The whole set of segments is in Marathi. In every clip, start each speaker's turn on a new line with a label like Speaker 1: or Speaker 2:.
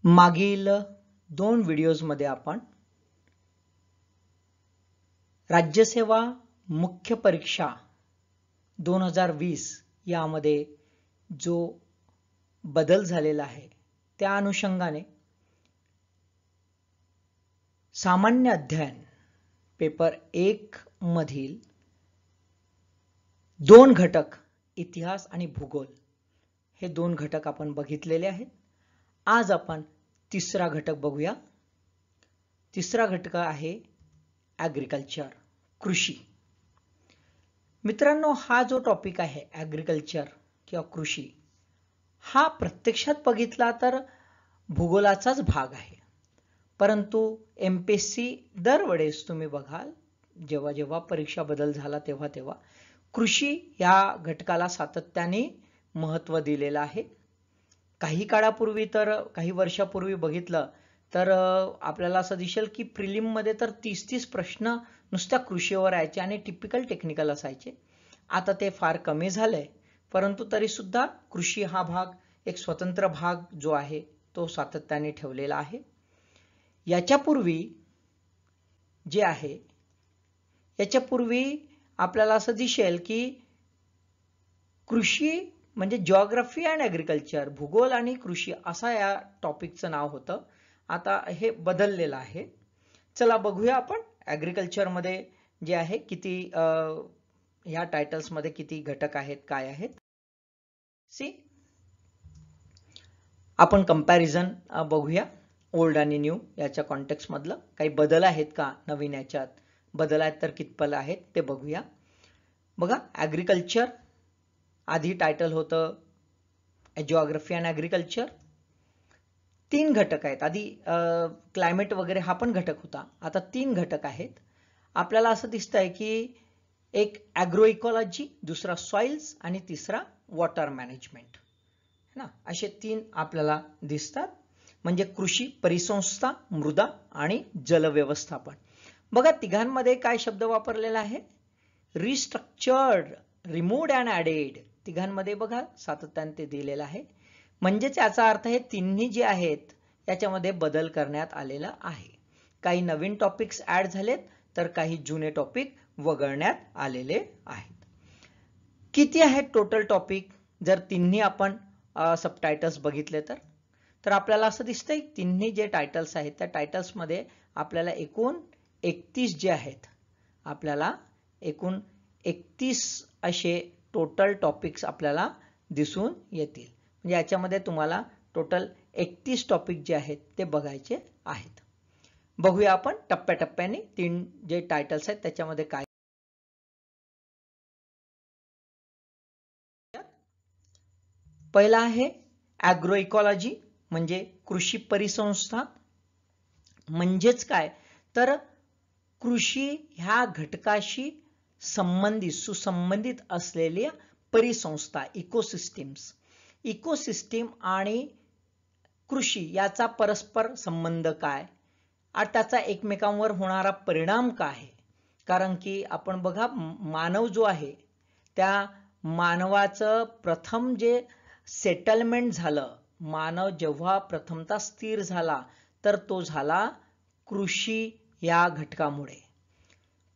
Speaker 1: मागील 2 व्हिडिओजमध्ये आपण राज्यसेवा मुख्य परीक्षा 2020 यामध्ये जो बदल झालेला आहे त्या अनुषंगाने सामान्य अध्ययन पेपर 1 मधील 2 घटक इतिहास आणि भूगोल हे 2 घटक आपण बघितलेले आहेत. आज आपण तिसरा घटक बघूया. तिसरा घटक आहे ॲग्रिकल्चर, कृषी. मित्रांनो, हा जो टॉपिक आहे ॲग्रिकल्चर किंवा कृषी हा प्रत्यक्षात बघितला तर भूगोलाचाच भाग आहे. परंतु MPSC दरवेळेस तुम्ही बघाल जेव्हा जेव्हा परीक्षा बदल झाला तेव्हा कृषी या घटकाला सातत्याने महत्त्व दिलेलं आहे. काही काळापूर्वी तर काही वर्षापूर्वी बघितलं तर आपल्याला असं दिसेल की प्रिलिम मध्ये तर 30 प्रश्न नुसत्या कृषीवर यायचे आणि टिपिकल टेक्निकल असायचे. आता ते फार कमी झालंय, परंतु तरी सुद्धा कृषी हा भाग एक स्वतंत्र भाग जो आहे तो सातत्याने ठेवलेला आहे. याच्यापूर्वी जे आहे याच्यापूर्वी आपल्याला असं दिसेल की कृषी म्हणजे जिओग्राफी अँड ॲग्रिकल्चर, भूगोल आणि कृषी असा या टॉपिकचं नाव होतं. आता हे बदललेलं आहे. चला बघूया आपण ॲग्रिकल्चर मध्ये जे आहे किती ह्या टायटल्स मध्ये किती घटक आहेत, काय आहेत. सी आपण कंपॅरिझन बघूया ओल्ड आणि न्यू याच्या कॉन्टेक्स्ट मधलं काही बदल आहेत का, नवीन याच्यात बदल आहेत तर कितपत आहेत ते बघूया. बघा, ॲग्रिकल्चर आधी टायटल होतं जिओग्राफी अँड ॲग्रिकल्चर. 3 घटक आहेत. आधी क्लायमेट वगैरे हा पण घटक होता. आता 3 घटक आहेत. आपल्याला असं दिसतंय की एक ॲग्रो इकॉलॉजी, दुसरा सॉइल्स आणि तिसरा वॉटर मॅनेजमेंट ना, असे 3 आपल्याला दिसतात. म्हणजे कृषी, परिसंस्था, मृदा आणि जलव्यवस्थापन. बघा तिघांमध्ये काय शब्द वापरलेला आहे, रिस्ट्रक्चर्ड, रिमूव्ड अँड ॲडेड. तिघांमध्ये बघा सातत्याने ते दिलेलं आहे. म्हणजेच याचा अर्थ हे तिन्ही जे आहेत याच्यामध्ये बदल करण्यात आलेला आहे. काही नवीन टॉपिक्स ऍड झालेत तर काही जुने टॉपिक वगळण्यात आलेले आहेत. किती आहेत टोटल टॉपिक जर तिन्ही आपण सबटायटल्स बघितले तर आपल्याला असं दिसतंय तिन्ही जे टायटल्स आहेत त्या टायटल्स मध्ये आपल्याला एकूण 31 जे आहेत, आपल्याला एकूण 31 असे टोटल टॉपिक्स आपल्याला दिसून येतील. म्हणजे याच्यामध्ये तुम्हाला टोटल 31 टॉपिक जे आहेत ते बघायचे आहेत. बघूया आपण टप्प्याटप्प्याने 3 जे टायटल्स आहेत त्याच्यामध्ये काय. पहिला आहे ॲग्रो इकॉलॉजी म्हणजे कृषी परिसंस्था. म्हणजेच काय तर कृषी ह्या घटकाशी सुसंबंधित असलेल्या परिसंस्था, इकोसिस्टीम्स. इकोसिस्टीम आणि कृषी याचा परस्पर संबंध काय आणि त्याचा एकमेकांवर होणारा परिणाम काय आहे. कारण की आपण बघा मानव जो आहे त्या मानवाचं प्रथम जे सेटलमेंट झालं, मानव जेव्हा प्रथमतः स्थिर झाला तर तो झाला कृषी या घटकामुळे.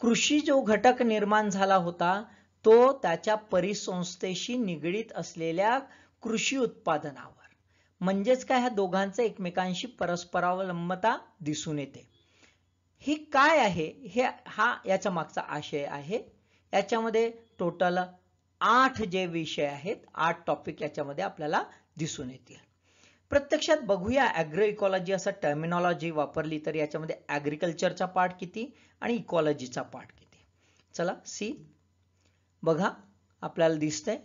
Speaker 1: कृषी जो घटक निर्माण झाला होता तो त्याच्या परिसंस्थेशी निगडीत असलेल्या कृषी उत्पादनावर. म्हणजेच काय, ह्या दोघांचे एकमेकांशी परस्परावलंबता दिसून येते. ही काय आहे हा याचा मागचा आशय आहे. याच्यामध्ये टोटल 8 जे विषय आहेत, 8 टॉपिक याच्यामध्ये आपल्याला दिसून येतील. प्रत्यक्षात बघूया ॲग्रो इकॉलॉजी असं टर्मिनॉलॉजी वापरली तर याच्यामध्ये ॲग्रिकल्चरचा पार्ट किती आणि इकॉलॉजीचा पार्ट किती. चला सी बघा, आपल्याला दिसतंय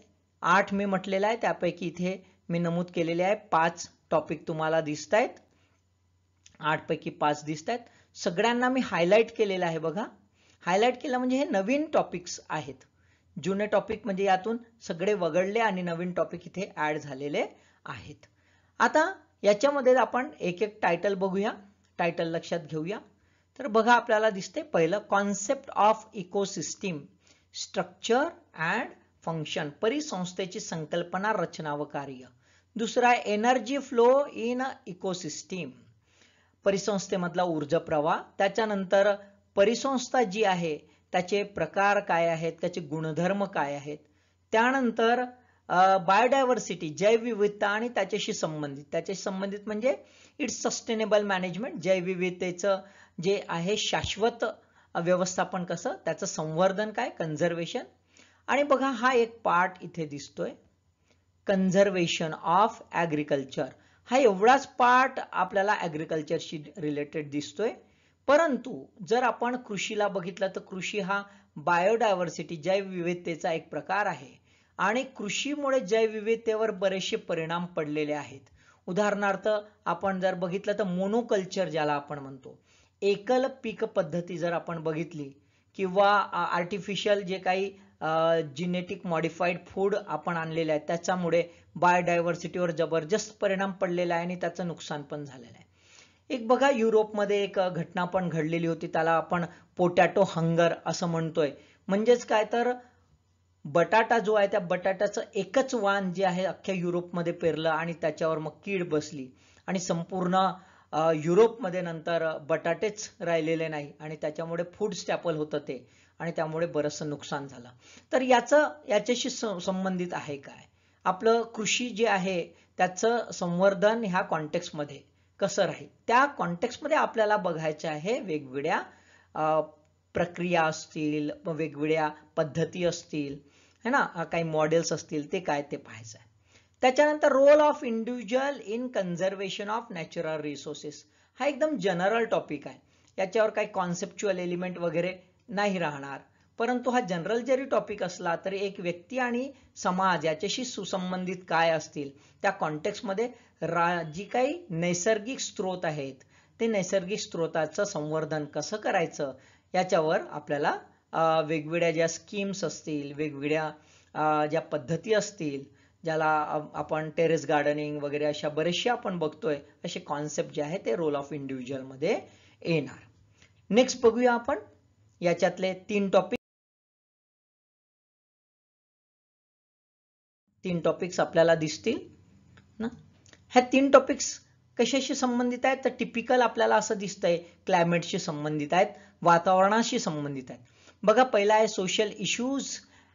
Speaker 1: 8 मी म्हटलेलं आहे, त्यापैकी इथे मी नमूद केलेले आहे 5 टॉपिक तुम्हाला दिसत आहेत. 8 पैकी 5 दिसत आहेत. सगळ्यांना मी हायलाइट केलेलं आहे. बघा, हायलाइट केलं म्हणजे हे नवीन टॉपिक्स आहेत. जुने टॉपिक म्हणजे यातून सगळे वगळले आणि नवीन टॉपिक इथे ऍड झालेले आहेत. आता याच्यामध्ये आपण एक एक टायटल बघूया, टायटल लक्षात घेऊया. तर बघा आपल्याला दिसते पहिलं concept of ecosystem, structure and function, परिसंस्थेची संकल्पना, रचना व कार्य. दुसरा आहे एनर्जी फ्लो इन इकोसिस्टीम, परिसंस्थेमधला ऊर्जा प्रवाह. त्याच्यानंतर परिसंस्था जी आहे त्याचे प्रकार काय आहेत, त्याचे गुणधर्म काय आहेत. त्यानंतर बायोडायव्हर्सिटी, जैवविविधता आणि त्याच्याशी संबंधित म्हणजे इट्स सस्टेनेबल मॅनेजमेंट, जैवविविधतेचं जे आहे शाश्वत व्यवस्थापन कसं, त्याचं संवर्धन काय, कन्झर्वेशन. आणि बघा हा एक पार्ट इथे दिसतोय, कन्झर्वेशन ऑफ ॲग्रिकल्चर. हा एवढाच पार्ट आपल्याला ॲग्रिकल्चरशी रिलेटेड दिसतोय. परंतु जर आपण कृषीला बघितलं तर कृषी हा बायोडायव्हर्सिटी, जैवविविधतेचा एक प्रकार आहे आणि कृषीमुळे जैवविविधतेवर बरेचसे परिणाम पडलेले आहेत. उदाहरणार्थ आपण जर बघितलं तर मोनोकल्चर ज्याला आपण म्हणतो, एकल पीक पद्धती जर आपण बघितली किंवा आर्टिफिशियल जे काही जेनेटिक मॉडिफाईड फूड आपण आणलेले आहेत त्याच्यामुळे बायोडायव्हर्सिटीवर जबरदस्त परिणाम पडलेला आहे आणि त्याचं नुकसान पण झालेलं आहे. एक बघा युरोपमध्ये एक घटना पण घडलेली होती, त्याला आपण पोटॅटो हंगर असं म्हणतोय. म्हणजेच काय तर बटाटा जो आहे त्या बटाट्याचं एकच वाण जे आहे अख्ख्या युरोपमध्ये पेरलं आणि त्याच्यावर मग कीड बसली आणि संपूर्ण युरोपमध्ये नंतर बटाटेच राहिलेले नाही आणि त्याच्यामुळे फूड स्टॅपल होतं ते आणि त्यामुळे बरंचसं नुकसान झालं. तर याच्याशी संबंधित आहे काय, आपलं कृषी जे आहे त्याचं संवर्धन ह्या कॉन्टेक्स्टमध्ये कसं राहील, त्या कॉन्टेक्स्टमध्ये आपल्याला बघायचं आहे. वेगवेगळ्या प्रक्रिया असतील, वेगवेगळ्या पद्धती असतील है ना, काही मॉडेल्स असतील, ते काय ते पाहायचं आहे. त्याच्यानंतर role of individual in conservation of natural resources. हा एकदम जनरल टॉपिक आहे, याच्यावर काही कॉन्सेप्च्युअल एलिमेंट वगैरे नाही राहणार. परंतु हा जनरल जरी टॉपिक असला तरी एक व्यक्ती आणि समाज याच्याशी सुसंबंधित काय असतील, त्या कॉन्टेक्स्टमध्ये जी काही नैसर्गिक स्रोत आहेत ते नैसर्गिक स्रोताचं संवर्धन कसं करायचं याच्यावर आपल्याला वेगवेगळ्या ज्या स्कीम्स असतील, वेगवेगळ्या ज्या पद्धती असतील, ज्याला आपण टेरेस गार्डनिंग वगैरे अशा बरेचशा आपण बघतोय, असे कॉन्सेप्ट जे आहे ते रोल ऑफ इंडिव्हिज्युअल मध्ये येणार. नेक्स्ट बघूया आपण याच्यातले तीन टॉपिक्स आपल्याला दिसतील ना. ह्या तीन टॉपिक्स कशाशी संबंधित आहेत तर टिपिकल आपल्याला असं दिसतंय क्लायमेटशी संबंधित आहेत, वातावरणाशी संबंधित आहेत. बघा पहिला आहे social issues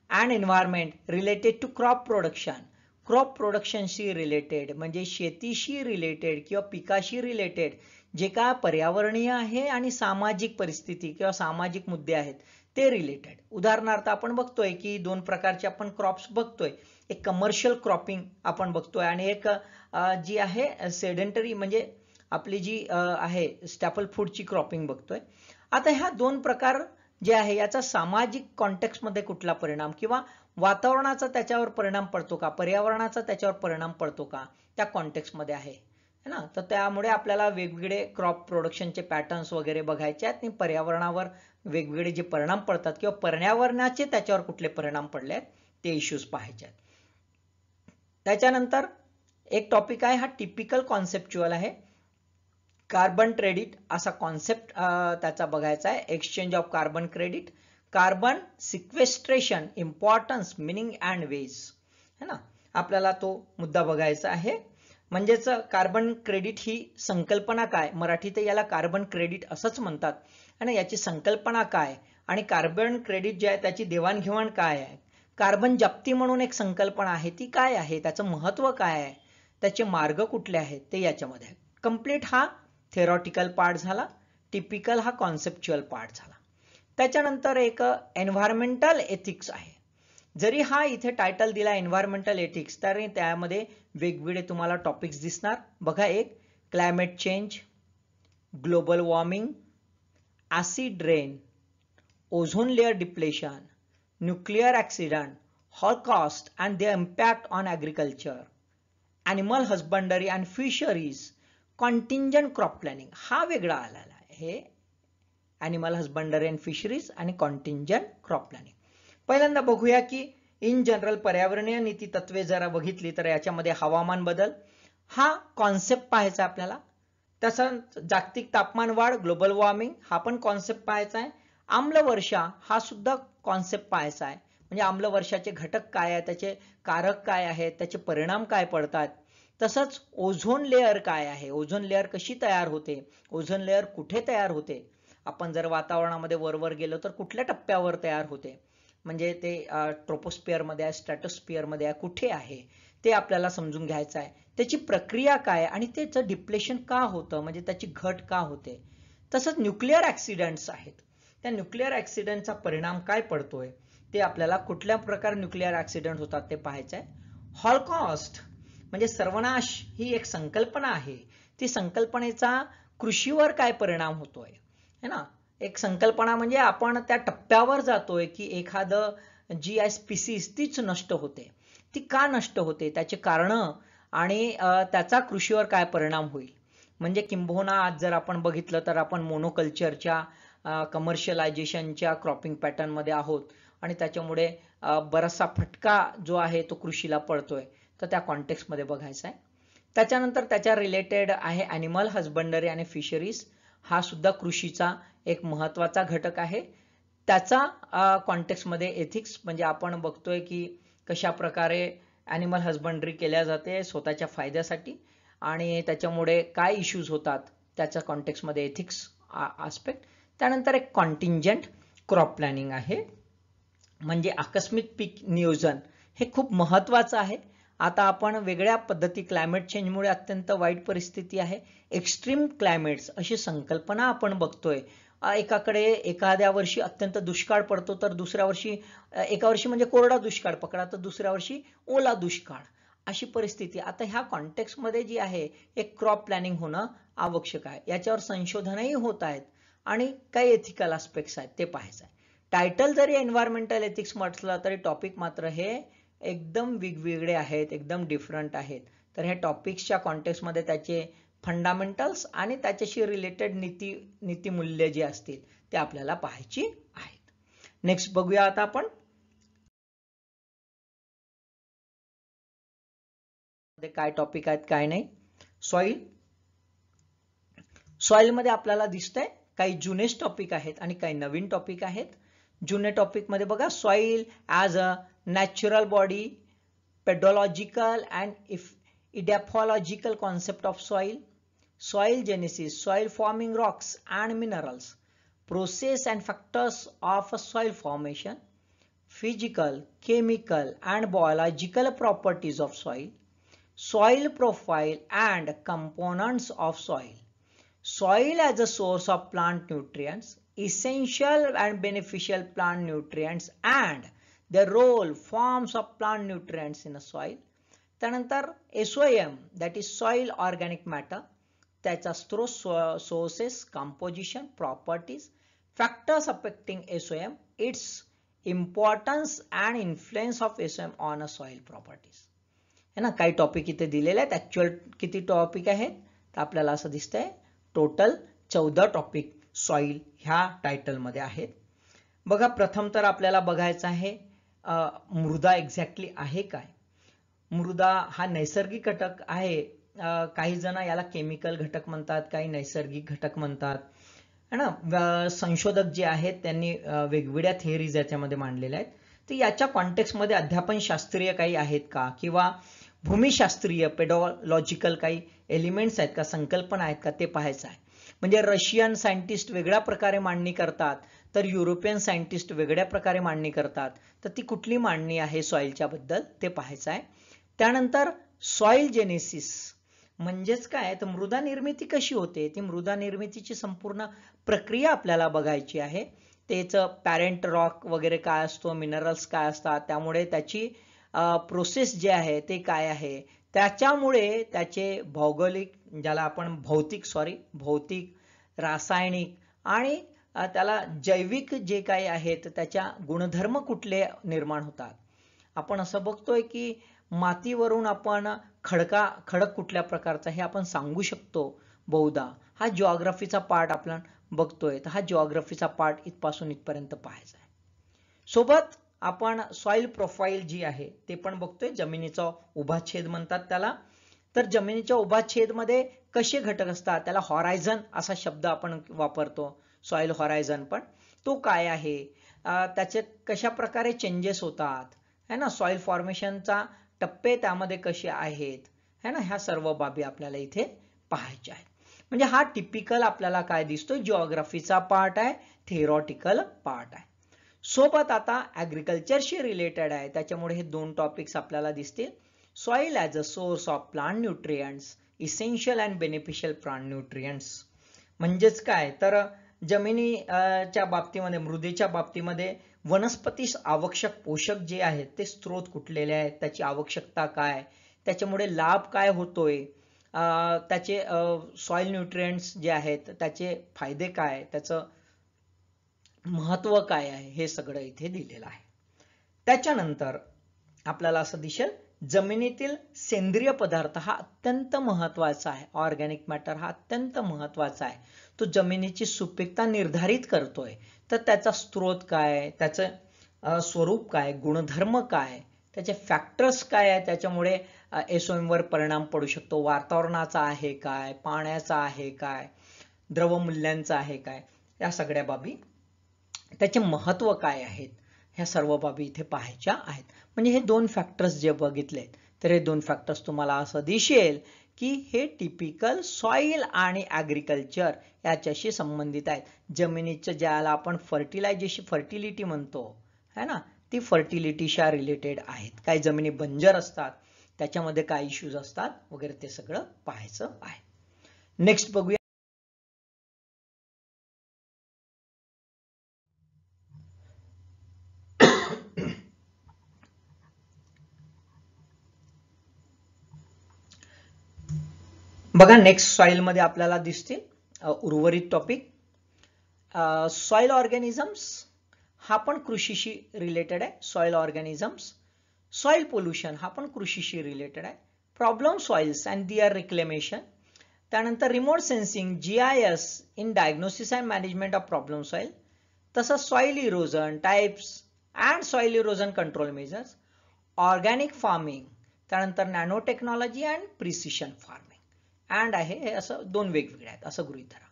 Speaker 1: and environment related to crop production. Crop प्रोडक्शनशी रिलेटेड म्हणजे शेतीशी रिलेटेड किंवा पिकाशी रिलेटेड जे काय पर्यावरणीय आहे आणि सामाजिक परिस्थिती किंवा सामाजिक मुद्दे आहेत ते रिलेटेड. उदाहरणार्थ आपण बघतोय की दोन प्रकारचे आपण क्रॉप्स बघतोय, एक कमर्शियल क्रॉपिंग आपण बघतोय आणि एक जी आहे सेडेंटरी म्हणजे आपली जी आहे स्टॅपल फूडची क्रॉपिंग बघतोय. आता ह्या दोन प्रकार जे आहे याचा सामाजिक कॉन्टेक्स्टमध्ये कुठला परिणाम किंवा वातावरणाचा त्याच्यावर परिणाम पडतो का, पर्यावरणाचा त्याच्यावर परिणाम पडतो का, त्या कॉन्टेक्स्टमध्ये आहे ना. तर त्यामुळे आपल्याला वेगवेगळे क्रॉप प्रोडक्शनचे पॅटर्न्स वगैरे बघायचे आहेत आणि पर्यावरणावर वेगवेगळे जे परिणाम पडतात किंवा पर्यावरणाचे त्याच्यावर कुठले परिणाम पडले आहेत ते इश्यूज पाहायचे आहेत. त्याच्यानंतर एक टॉपिक आहे, हा टिपिकल कॉन्सेप्च्युअल आहे, कार्बन क्रेडिट असा कॉन्सेप्ट त्याचा बघायचा आहे. Exchange of carbon credit, carbon sequestration, importance, meaning and ways है ना, आपल्याला तो मुद्दा बघायचा आहे. म्हणजेच कार्बन क्रेडिट ही संकल्पना काय, मराठीत याला कार्बन क्रेडिट असंच म्हणतात आणि याची संकल्पना काय आणि कार्बन क्रेडिट जे आहे त्याची देवाणघेवाण काय आहे, कार्बन जप्ती म्हणून एक संकल्पना आहे ती काय आहे, त्याचं महत्त्व काय आहे, त्याचे मार्ग कुठले आहेत ते याच्यामध्ये आहे. कंप्लीट हा थेरॉटिकल पार्ट झाला, टिपिकल हा कॉन्सेप्च्युअल पार्ट झाला. त्याच्यानंतर एक एन्व्हायरमेंटल एथिक्स आहे. जरी हा इथे टायटल दिला एन्व्हायरमेंटल एथिक्स तर त्यामध्ये वेगवेगळे तुम्हाला टॉपिक्स दिसणार. बघा, एक climate change, global warming, acid rain, ozone layer depletion, nuclear accident, holocaust and their impact on agriculture, animal husbandry and fisheries, contingent crop planning हा वेगळा आलेला आहे. हे ॲनिमल हस्बंडरी अँड फिशरीज आणि कॉन्टिंजंट क्रॉप प्लॅनिंग. पहिल्यांदा बघूया की इन जनरल पर्यावरणीय नीती तत्वे जरा बघितली तर याच्यामध्ये हवामान बदल हा कॉन्सेप्ट पाहायचा आपल्याला. तसंच जागतिक तापमान वाढ, ग्लोबल वॉर्मिंग हा पण कॉन्सेप्ट पाहायचा आहे. आम्लवर्षा हा सुद्धा कॉन्सेप्ट पाहायचा आहे. म्हणजे आम्लवर्षाचे घटक काय आहेत, त्याचे कारक काय आहेत, त्याचे परिणाम काय पडतात. तसंच ओझोन लेअर काय आहे, ओझोन लेअर कशी तयार होते, ओझोन लेअर कुठे तयार होते, आपण जर वातावरणामध्ये वरवर गेलो तर कुठल्या टप्प्यावर तयार होते, म्हणजे ते ट्रोपोस्फिअर मध्ये आहे, स्ट्रॅटोस्फिअर मध्ये आहे, कुठे आहे ते आपल्याला समजून घ्यायचं आहे, त्याची प्रक्रिया काय आणि त्याचं डिप्लेशन का होतं, म्हणजे त्याची घट का होते. तसंच न्यूक्लिअर ऍक्सिडेंट्स आहेत, त्या न्यूक्लिअर ऍक्सिडेंटचा परिणाम काय पडतोय ते आपल्याला, कुठल्या प्रकार न्यूक्लिअर ऍक्सिडेंट होतात ते पाहायचं आहे. हॉलोकॉस्ट म्हणजे सर्वनाश ही एक संकल्पना आहे, ती संकल्पनेचा कृषीवर काय परिणाम होतोय है ना. एक संकल्पना म्हणजे आपण त्या टप्प्यावर जातोय की एखादं जी आहे स्पीसीज तीच नष्ट होते, ती का नष्ट होते, त्याचे कारण आणि त्याचा कृषीवर काय परिणाम होईल. म्हणजे किंबहुना आज जर आपण बघितलं तर आपण मोनोकल्चरच्या कमर्शियलायझेशनच्या क्रॉपिंग पॅटर्न मध्ये आहोत आणि त्याच्यामुळे बराचसा फटका जो आहे तो कृषीला पडतोय, तर त्या कॉन्टेक्स्ट मध्ये बघायचा आहे. त्याच्यानंतर त्याच्या रिलेटेड आहे ॲनिमल हजबंडरी आणि फिशरीज, हा सुद्धा कृषीचा एक महत्वाचा घटक आहे. त्याचा कॉन्टेक्स्ट मध्ये एथिक्स, म्हणजे आपण बघतोय की कशा प्रकारे ॲनिमल हजबंडरी केल्या जाते स्वतःच्या फायद्यासाठी आणि त्याच्यामुळे काय इश्यूज होतात, त्याच्या कॉन्टेक्स्ट मध्ये एथिक्स आस्पेक्ट. त्यानंतर एक कॉन्टिंजंट क्रॉप प्लॅनिंग आहे, म्हणजे आकस्मिक पीक नियोजन, हे खूप महत्वाचं आहे. आता आपण वेगळ्या पद्धती, क्लायमेट चेंजमुळे अत्यंत वाईट परिस्थिती आहे, एक्स्ट्रीम क्लायमेट्स अशी संकल्पना आपण बघतोय. एकाकडे एखाद्या वर्षी अत्यंत दुष्काळ पडतो तर दुसऱ्या वर्षी, एका वर्षी म्हणजे कोरडा दुष्काळ पकडा तर दुसऱ्या वर्षी ओला दुष्काळ, अशी परिस्थिती. आता ह्या कॉन्टेक्स्ट मध्ये जी आहे एक क्रॉप प्लॅनिंग होणं आवश्यक आहे. याच्यावर संशोधनही होत आहेत आणि काही एथिकल आस्पेक्ट्स आहेत ते पाहायचं आहे. टायटल जरी एन्व्हायरमेंटल एथिक्स म्हटलं तरी टॉपिक मात्र हे एकदम वेगवेगळे आहेत, एकदम डिफरंट आहेत. तर हे टॉपिक्सच्या कॉन्टेक्स्ट मध्ये त्याचे फंडामेंटल्स आणि त्याच्याशी रिलेटेड नीतिमूल्य जी असतील ते आपल्याला पाहायची आहेत. नेक्स्ट बघूया आता आपण काय टॉपिक आहेत काय नाही. सॉइल मध्ये आपल्याला दिसतंय काही जुनेच टॉपिक आहेत आणि काही नवीन टॉपिक आहेत. जुने टॉपिक मध्ये बघा, soil as a natural body, pedological and edaphological concept of soil, soil genesis, soil forming rocks and minerals, process and factors of soil formation, physical, chemical and biological properties of soil, soil profile and components of soil, soil as a source of plant nutrients, essential and beneficial plant nutrients and their role, forms of plant nutrients in a soil. त्यानंतर SOM, that is soil organic matter, त्याचा स्त्रोत, sources, composition, properties, factors affecting SOM, it's importance and influence of SOM on a soil properties, है ना. काही टॉपिक इथे दिलेले आहेत. ऍक्च्युअल किती टॉपिक आहेत तर आपल्याला असं दिसतंय टोटल 14 टॉपिक सॉइल ह्या टायटल मध्ये आहेत. बघा, प्रथम तर आपल्याला बघायचं आहे मृदा एक्झॅक्टली आहे काय. मृदा हा नैसर्गिक घटक आहे. काही जण याला केमिकल घटक म्हणतात, काही नैसर्गिक घटक म्हणतात है ना. संशोधक जे आहेत त्यांनी वेगवेगळ्या थिअरीज याच्यामध्ये मांडलेल्या आहेत. तर याच्या कॉन्टेक्स्ट मध्ये अध्यापन शास्त्रीय काही आहेत का, किंवा भूमिशास्त्रीय पेडोलॉजिकल काही एलिमेंट्स आहेत का, संकल्पना आहेत का, ते पाहायचं आहे. म्हणजे रशियन सायंटिस्ट वेगळ्या प्रकारे मांडणी करतात तर युरोपियन सायंटिस्ट वेगळ्या प्रकारे मांडणी करतात, तर ती कुठली मांडणी आहे सॉइलच्या बद्दल ते पाहायचं आहे. त्यानंतर सॉइल जेनेसिस म्हणजेच काय, तर मृदा निर्मिती कशी होते, ती मृदा निर्मितीची संपूर्ण प्रक्रिया आपल्याला बघायची आहे. त्याचं पॅरेंट रॉक वगैरे काय असतो, मिनरल्स काय असतात, त्यामुळे त्याची प्रोसेस जे आहे ते काय आहे, त्याच्यामुळे त्याचे भौगोलिक, ज्याला आपण भौतिक, रासायनिक आणि त्याला जैविक जे काही आहेत त्याच्या गुणधर्म कुठले निर्माण होतात. आपण असं बघतोय की मातीवरून आपण खडक कुठल्या प्रकारचा हे आपण सांगू शकतो बहुधा. हा जिओग्राफीचा पार्ट आपण बघतोय, तर हा जिओग्राफीचा पार्ट इथपासून इथपर्यंत पाहायचा आहे. सोबत आपण सॉइल प्रोफाईल जी आहे ते पण बघतोय. जमिनीचा उभा छेद म्हणतात त्याला. तर जमिनीच्या उभा छेद मध्ये कसे घटक असतात, त्याला हॉरायझन असा शब्द आपण वापरतो, सॉइल हॉरायझन. पण तो काय आहे, त्याचे कशा प्रकारे चेंजेस होतात है ना, सॉइल फॉर्मेशनचा टप्पे त्यामध्ये कसे आहेत है ना. ह्या सर्व बाबी आपल्याला इथे पाहायच्या आहेत. म्हणजे हा टिपिकल आपल्याला काय दिसतो, जिओग्राफीचा पार्ट आहे, थेरॉटिकल पार्ट आहे. सोबत आता ऍग्रिकल्चरशी रिलेटेड आहे, त्याच्यामुळे हे दोन टॉपिक्स आपल्याला दिसतील. Soil as a source of plant nutrients, essential and beneficial plant nutrients. म्हणजेच काय तर जमिनीच्या बाबतीमध्ये, मृदेच्या बाबतीमध्ये वनस्पतीस आवश्यक पोषक जे आहेत ते स्त्रोत कुठलेले आहेत, त्याची आवश्यकता काय, त्याच्यामुळे लाभ काय होतोय, त्याचे सॉइल न्यूट्रिएंट्स जे आहेत त्याचे फायदे काय, त्याचं महत्व काय आहे, हे सगळं इथे दिलेलं आहे. त्याच्यानंतर आपल्याला असं दिसेल जमिनीतील सेंद्रिय पदार्थ हा अत्यंत महत्वाचा आहे. ऑर्गॅनिक मॅटर हा अत्यंत महत्वाचा आहे. तो जमिनीची सुपीकता निर्धारित करतोय. तर त्याचा स्त्रोत काय, त्याचं स्वरूप काय, गुणधर्म काय, त्याचे फॅक्टर्स काय आहे, त्याच्यामुळे एसओएम वर परिणाम पडू शकतो, वातावरणाचा आहे काय, पाण्याचा आहे काय, द्रवमूल्यांचा आहे काय, या सगळ्या बाबी, त्याचे महत्व काय आहेत, ह्या सर्व बाबी इथे पाहायच्या आहेत. म्हणजे हे दोन फॅक्टर्स जे बघितले तर हे दोन फॅक्टर्स तुम्हाला असं दिसेल की हे टिपिकल सॉइल आणि ऍग्रिकल्चर याच्याशी संबंधित आहेत. जमिनीचं ज्याला आपण फर्टिलिटी म्हणतो है ना, ती फर्टिलिटीशी रिलेटेड आहेत. काही जमिनी बंजर असतात, त्याच्यामध्ये काय इश्यूज असतात वगैरे, ते सगळं पाहायचं आहे. नेक्स्ट बघूया. बघा नेक्स्ट सॉइल मध्ये आपल्याला दिसतील उर्वरित टॉपिक. सॉइल ऑर्गॅनिझम्स हा पण कृषीशी रिलेटेड आहे. सॉइल ऑर्गॅनिझम्स, सॉइल पोल्युशन हा पण कृषीशी रिलेटेड आहे. Problem soils and their reclamation, त्यानंतर remote sensing, GIS in diagnosis and management of problem soil, तसंच soil erosion types and soil erosion control measures, organic farming, त्यानंतर nano technology and precision farming and आहे. हे असं दोन वेगवेगळे आहेत असं गृहीत धरा.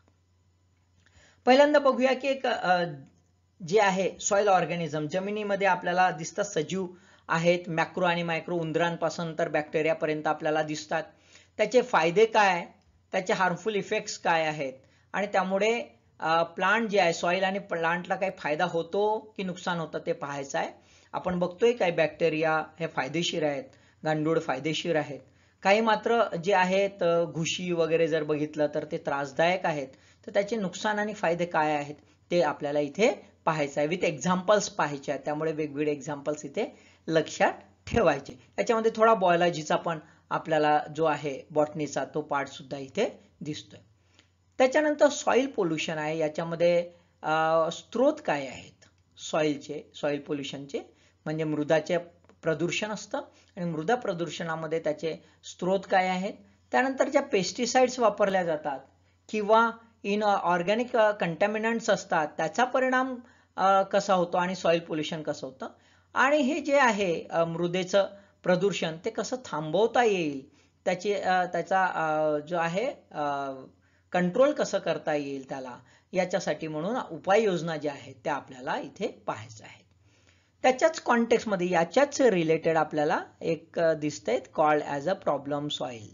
Speaker 1: पहिल्यांदा बघूया की एक जे आहे सॉइल ऑर्गॅनिझम, जमिनीमध्ये आपल्याला दिसतात सजीव आहेत, मॅक्रो आणि मायक्रो, उंदरांपासून तर बॅक्टेरियापर्यंत आपल्याला दिसतात. त्याचे फायदे काय, त्याचे हार्मफुल इफेक्ट्स काय आहेत, आणि त्यामुळे प्लांट जे आहे, सॉइल आणि प्लांटला काही फायदा होतो की नुकसान होतं ते पाहायचं आहे. आपण बघतोय काही बॅक्टेरिया हे फायदेशीर आहेत, गांडूळ फायदेशीर आहेत, काही मात्र जे आहेत घुशी वगैरे जर बघितलं तर ते त्रासदायक आहेत. तर त्याचे नुकसान आणि फायदे काय आहेत ते आपल्याला इथे पाहायचं आहे, विथ एक्झाम्पल्स पाहायचे आहेत. त्यामुळे वेगवेगळे एक्झाम्पल्स इथे लक्षात ठेवायचे. याच्यामध्ये थोडा बायोलॉजीचा पण आपल्याला जो आहे बॉटनीचा तो पार्ट सुद्धा इथे दिसतोय. त्याच्यानंतर सॉइल पोल्युशन आहे. याच्यामध्ये स्त्रोत काय आहेत सॉइलचे, सॉइल पोल्युशनचे, म्हणजे मृदाचे प्रदूषण असतं आणि मृदा प्रदूषणामध्ये त्याचे स्त्रोत काय आहेत. त्यानंतर ज्या पेस्टिसाइड्स वापरल्या जातात किंवा इन ऑर्गॅनिक कंटॅमिनंट्स असतात त्याचा परिणाम कसा होतो आणि सॉइल पोल्युशन कसं होतं, आणि हे जे आहे मृदेचं प्रदूषण ते कसं थांबवता येईल, त्याचा जो आहे कंट्रोल कसं करता येईल त्याला, याच्यासाठी म्हणून उपाययोजना ज्या आहेत त्या आपल्याला इथे पाहायच्या आहेत. त्याच्याच कॉन्टेक्स्टमध्ये याच्याच रिलेटेड आपल्याला एक दिसतंय called as a problem soil,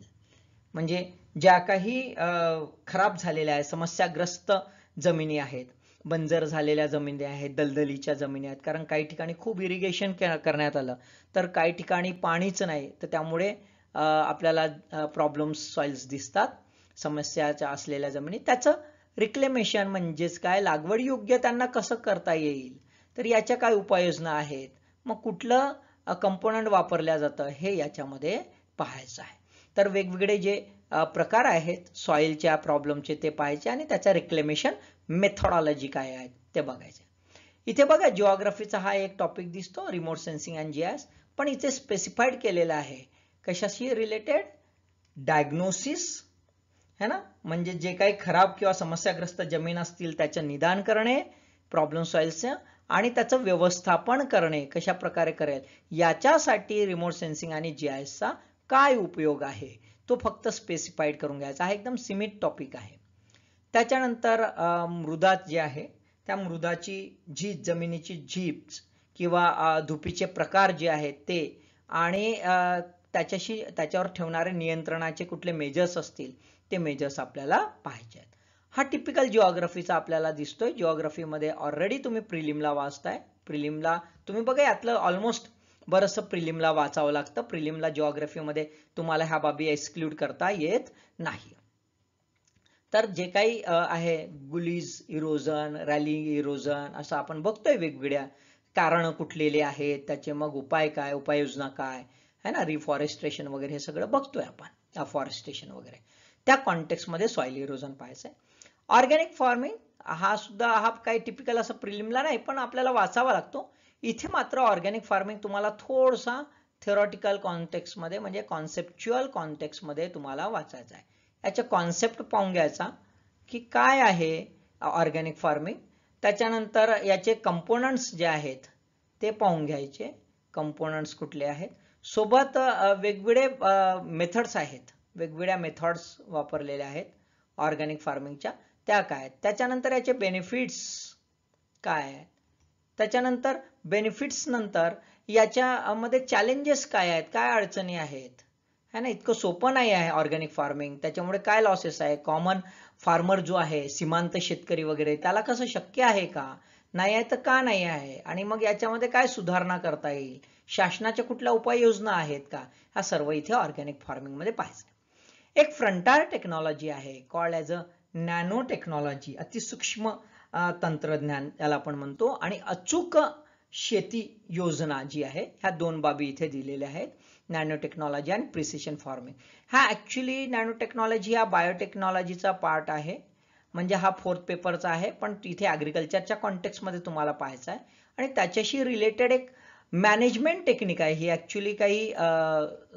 Speaker 1: म्हणजे ज्या काही खराब झालेल्या आहेत, समस्याग्रस्त जमिनी आहेत, बंजर झालेल्या जमिनी आहेत, दलदलीच्या जमिनी आहेत, कारण काही ठिकाणी खूप इरिगेशन करण्यात आलं तर काही ठिकाणी पाणीच नाही, तर त्यामुळे आपल्याला प्रॉब्लेम सॉइल्स दिसतात, समस्याच्या असलेल्या जमिनी. त्याचं रिक्लेमेशन म्हणजेच काय, लागवड योग्य त्यांना कसं करता येईल, तर याच्या काय उपाययोजना आहेत, मग कुठलं कंपोनंट वापरल्या जातं हे याच्यामध्ये पाहायचं आहे. तर वेगवेगळे जे प्रकार आहेत सॉइलच्या प्रॉब्लेमचे ते पाहायचे आणि त्याचा रिक्लेमेशन मेथॉडॉलॉजी काय आहे ते बघायचे. इथे बघा जिओग्राफीचा हा एक टॉपिक दिसतो, रिमोट सेन्सिंग अँड GIS, पण इथे स्पेसिफाईड केलेलं आहे कशाशी रिलेटेड, डायग्नोसिस है ना, म्हणजे जे काही खराब किंवा समस्याग्रस्त जमीन असतील त्याचं निदान करणे प्रॉब्लेम सॉइल्सचं, आणि त्याचं व्यवस्थापन करणे कशा प्रकारे करेल, याच्यासाठी रिमोट सेन्सिंग आणि GISचा काय उपयोग आहे तो फक्त स्पेसिफाईड करून घ्यायचा. हा एकदम सिमिट टॉपिक आहे. त्याच्यानंतर मृदा जे आहे त्या मृदाची झीज, जमिनीची झीज किंवा धुपीचे प्रकार जे आहेत ते, आणि त्याच्यावर ठेवणारे नियंत्रणाचे कुठले मेजर्स असतील ते मेजर्स आपल्याला पाहायचे आहेत. हा टिपिकल जिओग्राफीचा आपल्याला दिसतोय. जिओग्राफीमध्ये ऑलरेडी तुम्ही प्रिलिमला वाचताय. प्रिलिमला तुम्ही बघा यातलं ऑलमोस्ट बरंचसं प्रिलिमला वाचावं लागतं. प्रिलिमला जिओग्राफीमध्ये तुम्हाला ह्या बाबी एक्सक्लूड करता येत नाही. तर जे काही आहे गुलीज इरोजन, रॅलिंग इरोजन असं आपण बघतोय. वेगवेगळ्या कारण कुठलेले आहेत, त्याचे मग उपाय काय, उपाययोजना काय है ना, रिफॉरेस्ट्रेशन वगैरे हे सगळं बघतोय आपण. अफॉरेस्ट्रेशन वगैरे त्या कॉन्टेक्स्ट मध्ये सॉइल इरोजन पाहायचंय. ऑर्गॅनिक फार्मिंग हा काही टिपिकल असं प्रिलिमला नाही पण आपल्याला वाचावा लागतो. इथे मात्र ऑर्गॅनिक फार्मिंग तुम्हाला थोडासा थेरॉटिकल कॉन्टेक्स्ट मध्ये म्हणजे कॉन्सेप्च्युअल कॉन्टेक्स्ट मध्ये तुम्हाला वाचायचा आहे. याचा कॉन्सेप्ट पाहून घ्यायचा की काय आहे ऑर्गॅनिक फार्मिंग. त्याच्यानंतर याचे कंपोनंट्स जे आहेत ते पाहून घ्यायचे. कंपोनंट्स कुठले आहेत, सोबत वेगवेगळे मेथड्स आहेत, वेगवेगळ्या मेथड्स वापरलेल्या आहेत ऑर्गॅनिक फार्मिंगच्या, त्या काय आहेत. त्याच्यानंतर याचे बेनिफिट्स काय आहेत. त्याच्यानंतर बेनिफिट्स नंतर याच्यामध्ये चॅलेंजेस काय आहेत, काय अडचणी आहेत है ना. इतकं सोपं नाही आहे ऑर्गॅनिक फार्मिंग. त्याच्यामुळे काय लॉसेस आहे, कॉमन फार्मर जो आहे सीमांत शेतकरी वगैरे त्याला कसं शक्य आहे का, नाही आहे तर का नाही आहे, आणि मग याच्यामध्ये काय सुधारणा करता येईल, शासनाच्या कुठल्या उपाययोजना आहेत का, हा सर्व इथे ऑर्गॅनिक फार्मिंग मध्ये पाहायचं. एक फ्रंटायर टेक्नॉलॉजी आहे called as a nano technology, अतिसूक्ष्म तंत्रज्ञान याला आपण म्हणतो. आणि अचूक शेती योजना जी आहे, ह्या दोन बाबी इथे दिलेल्या आहेत, नॅनो टेक्नॉलॉजी आणि प्रिसिशन फार्मिंग. हा ऍक्च्युली नॅनो टेक्नॉलॉजी हा बायोटेक्नॉलॉजीचा पार्ट आहे, म्हणजे हा 4th पेपरचा आहे, पण इथे ऍग्रिकल्चरच्या कॉन्टेक्स्ट मध्ये तुम्हाला पाहायचा आहे. आणि त्याच्याशी रिलेटेड एक मॅनेजमेंट टेक्निक आहे. ही ऍक्च्युली काही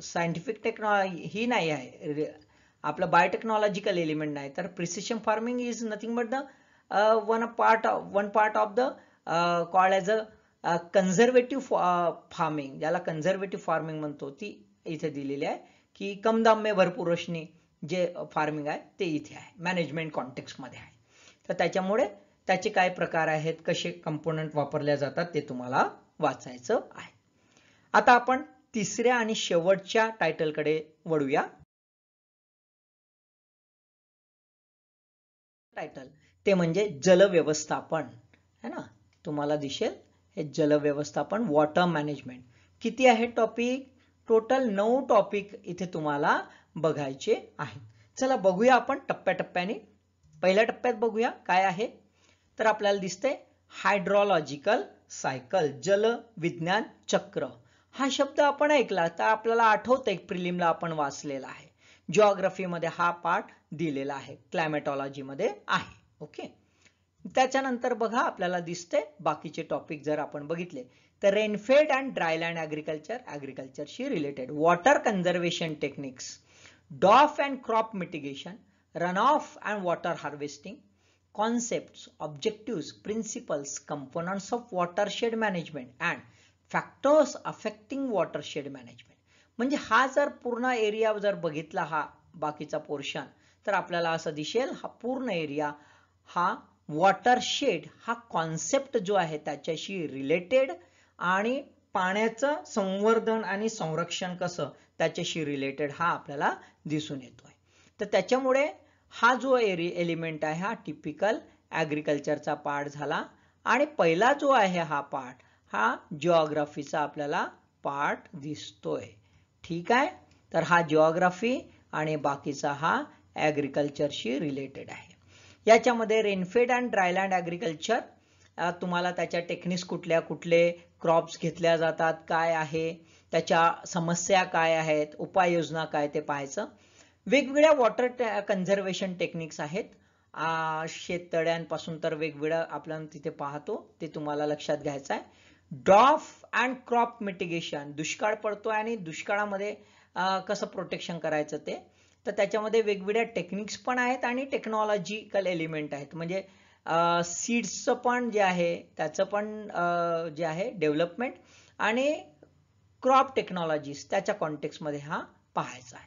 Speaker 1: सायंटिफिक टेक्नॉलॉजी ही नाही आहे, आपलं बायोटेक्नॉलॉजिकल एलिमेंट नाही. तर precision farming is nothing but the one part of the called as a conservative farming, ज्याला कन्झर्वेटिव्ह फार्मिंग म्हणतो, ती इथे दिलेली आहे. की कम दाम में भरपूर रोशनी जे फार्मिंग आहे ते इथे आहे, मॅनेजमेंट कॉन्टेक्स्ट मध्ये आहे. तर त्याच्यामुळे त्याचे काय प्रकार आहेत, कसे कंपोनंट वापरले जातात ते तुम्हाला वाचायचं आहे. आता आपण तिसऱ्या आणि शेवटच्या टायटलकडे वळूया. टायटल ते म्हणजे जल व्यवस्थापन है ना. तुम्हाला दिसेल हे जल व्यवस्थापन, वॉटर मॅनेजमेंट. किती आहे टॉपिक, टोटल 9 टॉपिक इथे तुम्हाला बघायचे आहेत. चला बघूया आपण टप्प्याटप्प्याने. पहिल्या टप्प्यात बघूया काय आहे. तर आपल्याला दिसतंय हायड्रोलॉजिकल सायकल, जल विज्ञान चक्र. हा शब्द आपण ऐकला तर आपल्याला आठवतंय प्रिलिमला आपण वाचलेला आहे. जिओग्राफी मध्ये हा पार्ट दिलेला आहे, क्लायमेटॉलॉजी मध्ये आहे. ओके. त्याच्यानंतर बघा आपल्याला दिसते बाकीचे टॉपिक जर आपण बघितले तर रेनफेड अँड ड्रायलँड ऍग्रिकल्चरशी रिलेटेड, वॉटर कन्झर्वेशन टेक्निक्स, डॉफ and crop mitigation, run off and water harvesting, concepts, objectives, principles, components of watershed management and factors affecting watershed management. म्हणजे हा जर पूर्ण एरिया जर बघितला, हा बाकीचा पोर्शन, तर आपल्याला असं दिसेल हा पूर्ण एरिया हा वॉटरशेड हा कॉन्सेप्ट जो आहे त्याच्याशी रिलेटेड, आणि पाण्याचं संवर्धन आणि संरक्षण कसं त्याच्याशी रिलेटेड हा आपल्याला दिसून येतोय. तर त्याच्यामुळे हा जो एलिमेंट आहे हा टिपिकल ऍग्रिकल्चरचा पार्ट झाला. आणि पहिला जो आहे हा पार्ट हा जिओग्राफीचा आपल्याला पार्ट दिसतोय. ठीक आहे. तर हा जिओग्राफी आणि बाकीचा हा ऍग्रिकल्चरशी रिलेटेड आहे. याच्यामध्ये रेनफेड अँड ड्रायलँड ऍग्रिकल्चर, तुम्हाला त्याच्या टेक्निक्स कुठले क्रॉप्स घेतल्या जातात, काय आहे त्याच्या समस्या काय आहेत, उपाययोजना काय ते पाहायचं. वेगवेगळ्या वॉटर कन्झर्वेशन टेक्निक्स आहेत, शेततळ्यांपासून तर वेगवेगळं आपण तिथे पाहतो, ते तुम्हाला लक्षात घ्यायचं आहे. ड्रॉफ अँड क्रॉप मिटिगेशन, दुष्काळ पडतोय आणि दुष्काळामध्ये कसं प्रोटेक्शन करायचं ते, तर त्याच्यामध्ये वेगवेगळ्या टेक्निक्स पण आहेत आणि टेक्नॉलॉजिकल एलिमेंट आहेत. म्हणजे सीड्सचं पण जे आहे त्याचं पण जे आहे डेव्हलपमेंट आणि क्रॉप टेक्नॉलॉजीज त्याच्या कॉन्टेक्स्ट मध्ये हा पाहायचा आहे.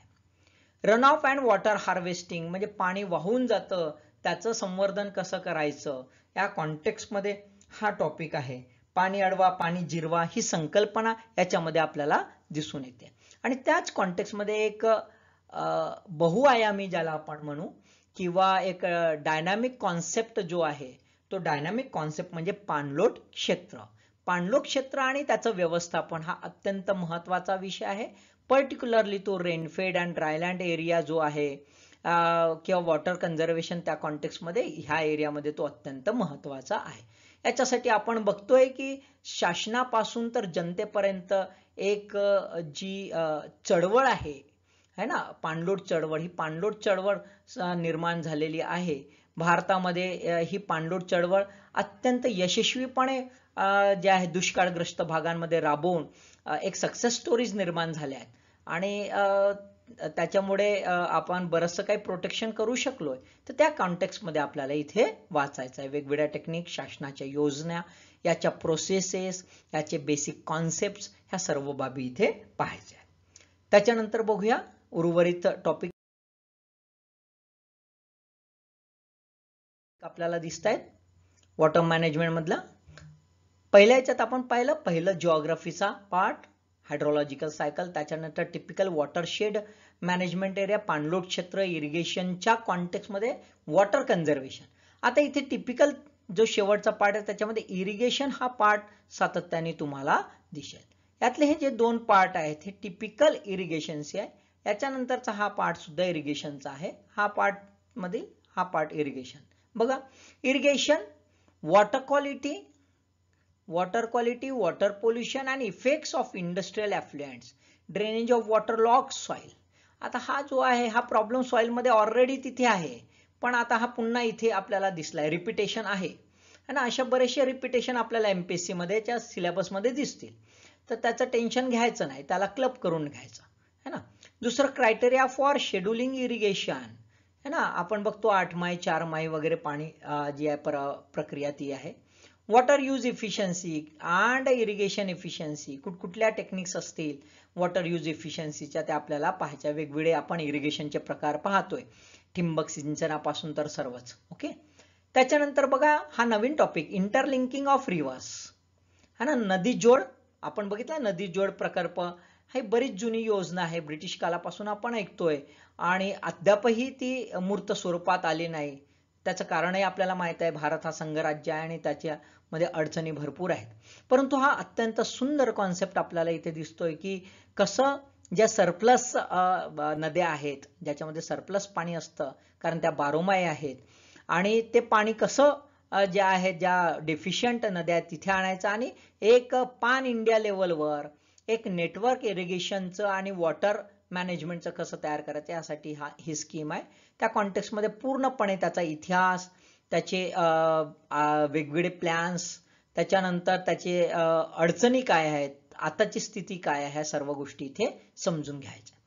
Speaker 1: Run off and water harvesting म्हणजे पाणी वाहून जातं त्याचं संवर्धन कसं करायचं, या कॉन्टेक्स्ट मध्ये हा टॉपिक आहे. पाणी अडवा पाणी जिरवा ही संकल्पना याच्यामध्ये आपल्याला दिसून येते. आणि त्याच कॉन्टेक्स्टमध्ये एक बहुआयामी ज्याला आपण म्हणू किंवा एक डायनामिक कॉन्सेप्ट जो आहे तो डायनामिक कॉन्सेप्ट म्हणजे पाणलोट क्षेत्र. पाणलोट क्षेत्र आणि त्याचं व्यवस्थापन हा अत्यंत महत्वाचा विषय आहे. पर्टिक्युलरली तो रेनफेड अँड ड्रायलँड एरिया जो आहे किंवा वॉटर कन्झर्वेशन त्या कॉन्टेक्स्टमध्ये ह्या एरियामध्ये तो अत्यंत महत्वाचा आहे. याच्यासाठी आपण बघतोय की शासनापासून तर जनतेपर्यंत एक जी चळवळ आहे ना, पाणलोट चळवळ, ही पाणलोट चळवळ निर्माण झालेली आहे. भारतामध्ये ही पाणलोट चळवळ अत्यंत यशस्वीपणे जे आहे दुष्काळग्रस्त भागांमध्ये राबवून एक सक्सेस स्टोरीज निर्माण झाल्या आहेत आणि त्याच्यामुळे आपण बरंचसं काही प्रोटेक्शन करू शकलोय. तर त्या कॉन्टेक्स्टमध्ये आपल्याला इथे वाचायचं आहे. वेगवेगळ्या टेक्निक, शासनाच्या योजना, याच्या प्रोसेसेस, याचे बेसिक कॉन्सेप्ट, ह्या सर्व बाबी इथे पाहायच्या. त्याच्यानंतर बघूया उर्वरित टॉपिक आपल्याला दिसत आहेत वॉटर मॅनेजमेंट मधला. पहिल्या याच्यात आपण पहिलं जिओग्राफीचा पार्ट, हायड्रोलॉजिकल सायकल, त्याच्यानंतर टिपिकल वॉटरशेड मॅनेजमेंट एरिया, पाणलोट क्षेत्र, इरिगेशनच्या कॉन्टेक्स्टमध्ये वॉटर कन्झर्वेशन. आता इथे टिपिकल जो शेवटचा पार्ट आहे त्याच्यामध्ये इरिगेशन हा पार्ट सातत्याने तुम्हाला दिसेल. यातले हे जे दोन पार्ट आहेत हे टिपिकल इरिगेशनचे आहे. याच्यानंतरचा हा पार्ट सुद्धा इरिगेशनचा आहे. हा पार्ट मध्ये हा पार्ट इरिगेशन. बघा, irrigation, water quality, water pollution आणि effects of industrial effluents, drainage of water logged soil. आता हा जो आहे हा प्रॉब्लेम सॉइल मध्ये ऑलरेडी तिथे आहे, पण आता हा पुन्हा इथे आपल्याला दिसलाय, रिपिटेशन आहे ना. अशा बरेचसे रिपिटेशन आपल्याला एमपीएससी मध्ये सिलेबस मध्ये दिसतील, तर त्याचं टेन्शन घ्यायचं नाही, त्याला क्लब करून घ्यायचं है ना. दुसरं क्रायटेरिया फॉर शेड्युलिंग इरिगेशन है ना. आपण बघतो 8 माही 4 माही वगैरे पाणी जी आहे प्रक्रिया ती आहे. Water use efficiency and irrigation efficiency, कुठकुठल्या टेक्निक्स असतील वॉटर यूज इफिशियन्सीच्या त्या आपल्याला पाहायच्या. वेगवेगळे आपण इरिगेशनचे प्रकार पाहतोय, ठिबक सिंचनापासून तर सर्वच. ओके. त्याच्यानंतर बघा हा नवीन टॉपिक, इंटरलिंकिंग ऑफ रिव्हर्स है ना. नदी जोड आपण बघितलं, नदी जोड प्रकल्प ही बरीच जुनी योजना आहे, ब्रिटिश कालापासून आपण ऐकतोय आणि अद्यापही ती मूर्त स्वरूपात आली नाही. त्याचं कारणही आपल्याला माहित आहे, भारत हा संघराज्य आहे आणि त्याच्यामध्ये अडचणी भरपूर आहेत. परंतु हा अत्यंत सुंदर कॉन्सेप्ट आपल्याला इथे दिसतोय की कसं ज्या सरप्लस नद्या आहेत, ज्याच्यामध्ये सरप्लस पाणी असतं कारण त्या बारोमाही आहेत, आणि ते पाणी कसं जे आहे ज्या डेफिशियंट नद्या आहेत तिथे आणायचं आणि एक पॅन इंडिया लेवलवर एक नेटवर्क इरिगेशनचं आणि वॉटर मॅनेजमेंटचं कसं तयार करायचं यासाठी ही स्कीम आहे. त्या कॉन्टेक्स्टमध्ये पूर्णपणे त्याचा इतिहास, त्याचे वेगवेगळे प्लॅन्स, त्याच्यानंतर त्याचे अडचणी काय आहेत, आताची स्थिती काय आहे, ह्या सर्व गोष्टी इथे समजून घ्यायच्या.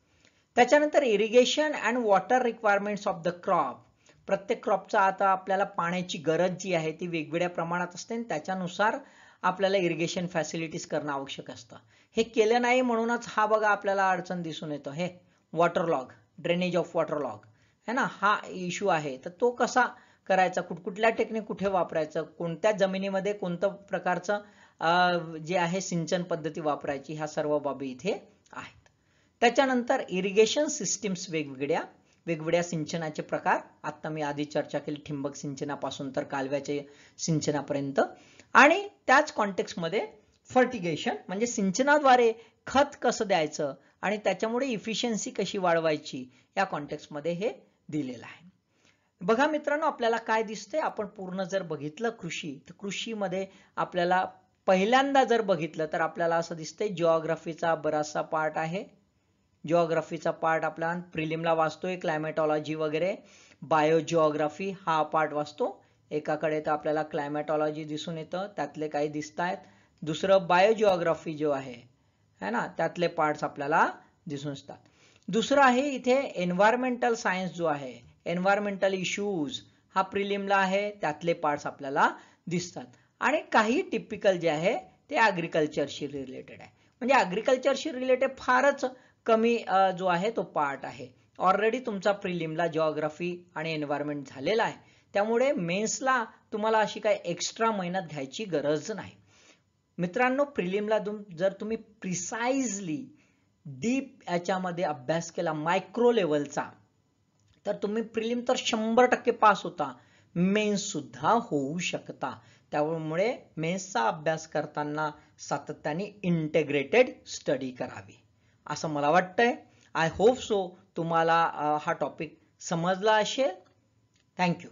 Speaker 1: त्याच्यानंतर irrigation and water requirements of the crop. प्रत्येक क्रॉपचा आता आपल्याला पाण्याची गरज जी आहे ती वेगवेगळ्या प्रमाणात असते आणि त्याच्यानुसार आपल्याला इरिगेशन फॅसिलिटीज करणं आवश्यक असतं. हे केलं नाही म्हणूनच हा बघा आपल्याला अडचण दिसून येतो, हे water log, drainage of water log है ना, हा इश्यू आहे. तर तो कसा करायचा, कुठल्या टेक्निक कुठे वापरायचं, कोणत्या जमिनीमध्ये कोणतं प्रकारचं जे आहे सिंचन पद्धती वापरायची, ह्या सर्व बाबी इथे आहेत. त्याच्यानंतर इरिगेशन सिस्टीम्स, वेगवेगळ्या सिंचनाचे प्रकार, आता मी आधी चर्चा केली, ठिबक सिंचनापासून तर कालव्याचे सिंचनापर्यंत. आणि त्याच कॉन्टेक्स्टमध्ये फर्टिगेशन म्हणजे सिंचनाद्वारे खत कसं द्यायचं आणि त्याच्यामुळे इफिशियन्सी कशी वाढवायची, या कॉन्टेक्स्टमध्ये हे दिलेलं आहे. बघा मित्रांनो, आपल्याला काय दिसतंय, आपण पूर्ण जर बघितलं कृषी, तर कृषीमध्ये आपल्याला पहिल्यांदा जर बघितलं तर आपल्याला असं दिसतंय जिओग्राफीचा बराचसा पार्ट आहे. जिओग्राफीचा पार्ट आपला प्रिलिमला वाचतोय, क्लायमेटॉलॉजी वगैरे, बायोजिओग्राफी हा पार्ट वाचतो. एकाकडे तर आपल्याला क्लायमेटॉलॉजी दिसून येतं, त्यातले काही दिसत आहेत. दुसरं बायोजिओग्राफी जो आहे है ना, त्यातले पार्ट्स आपल्याला दिसून येतात. दुसरं आहे इथे एन्व्हायरमेंटल सायन्स जो आहे, एन्व्हायरमेंटल इश्यूज हा प्रिलिमला आहे, त्यातले पार्ट्स आपल्याला दिसतात. आणि काही टिपिकल जे आहे ते ऍग्रिकल्चरशी रिलेटेड आहे. म्हणजे ऍग्रिकल्चरशी रिलेटेड फारच कमी जो आहे तो पार्ट आहे. ऑलरेडी तुमचा प्रिलिमला जिओग्राफी आणि एन्व्हायरमेंट झालेला आहे, त्यामुळे मेन्सला तुम्हाला अशी काही एक्स्ट्रा मेहनत घ्यायची गरज नाही. मित्रांनो, प्रिलिमला जर तुम्ही प्रिसाइजली डीप याच्यामध्ये अभ्यास केला मायक्रो लेवलचा तर तुम्ही प्रिलिम तर 100% पास होता, मेन्स सुद्धा होऊ शकता. त्यामुळे मेन्सचा अभ्यास करताना सातत्याने इंटिग्रेटेड स्टडी करावी असं मला वाटतंय. आय होप सो तुम्हाला हा टॉपिक समजला असेल. थँक्यू.